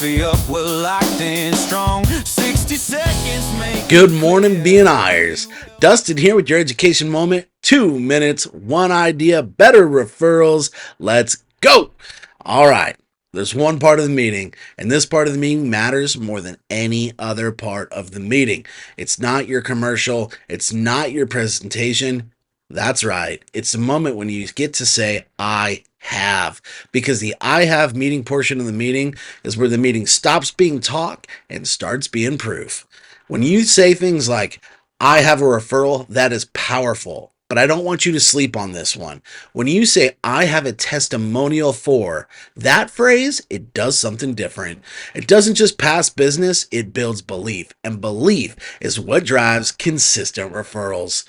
coffee up, we're locked in strong. 60 seconds make. Good morning, BNIers. Dustin here with your education moment. 2 minutes, one idea, better referrals. Let's go. All right. There's one part of the meeting, and this part of the meeting matters more than any other part of the meeting. It's not your commercial. It's not your presentation. That's right. It's the moment when you get to say, I have, because the I have meeting portion of the meeting is where the meeting stops being talk and starts being proof. When you say things like, I have a referral, that is powerful. But I don't want you to sleep on this one. When you say, I have a testimonial for, that phrase, it does something different. It doesn't just pass business, it builds belief. And belief is what drives consistent referrals.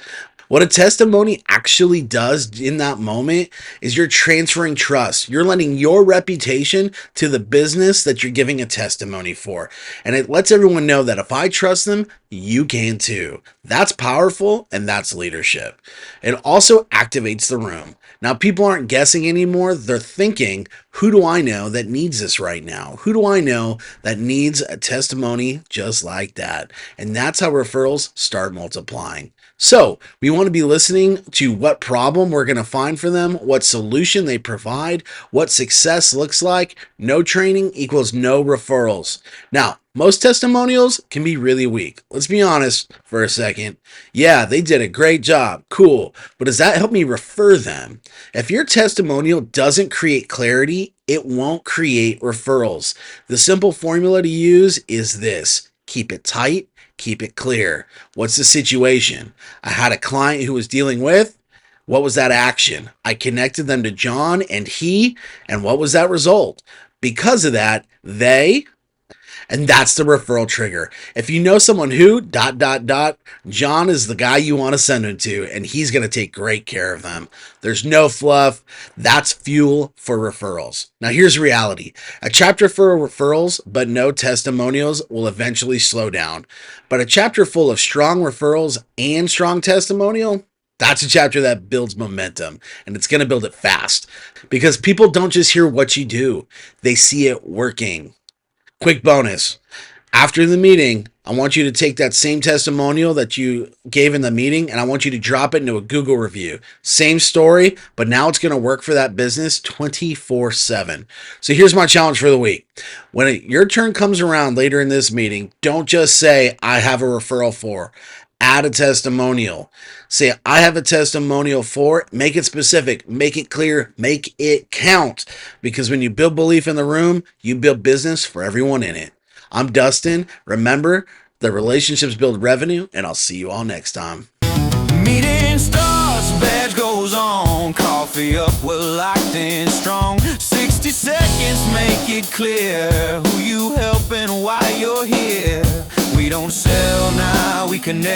What a testimony actually does in that moment is you're transferring trust. You're lending your reputation to the business that you're giving a testimony for. And it lets everyone know that if I trust them, you can too. That's powerful, and that's leadership. It also activates the room. Now, people aren't guessing anymore. They're thinking, who do I know that needs this right now? Who do I know that needs a testimony just like that? And that's how referrals start multiplying. So we want to be listening to what problem we're going to find for them, what solution they provide, what success looks like. No training equals no referrals. Now, most testimonials can be really weak. Let's be honest for a second. Yeah, they did a great job. Cool. But does that help me refer them? If your testimonial doesn't create clarity, it won't create referrals. The simple formula to use is this: keep it tight, keep it clear. What's the situation? I had a client who was dealing with. What was that action? I connected them to John and what was that result? Because of that, and that's the referral trigger. If you know someone who, John is the guy you want to send them to, and he's going to take great care of them. There's no fluff. That's fuel for referrals. Now, here's reality. A chapter for referrals, but no testimonials will eventually slow down. But a chapter full of strong referrals and strong testimonial, that's a chapter that builds momentum, and it's going to build it fast because people don't just hear what you do. They see it working. Quick bonus. After the meeting, I want you to take that same testimonial that you gave in the meeting, and I want you to drop it into a Google review. Same story, but now it's going to work for that business 24/7. So here's my challenge for the week. When your turn comes around later in this meeting, don't just say, I have a referral for. Add a testimonial. Say, I have a testimonial for. Make it specific. Make it clear. Make it count. Because when you build belief in the room, you build business for everyone in it. I'm Dustin. Remember, the relationships build revenue, and I'll see you all next time. Meeting starts, badge goes on. Coffee up, we're locked in strong. 60 seconds make it clear who you help and why you're here. We don't sell now, we connect.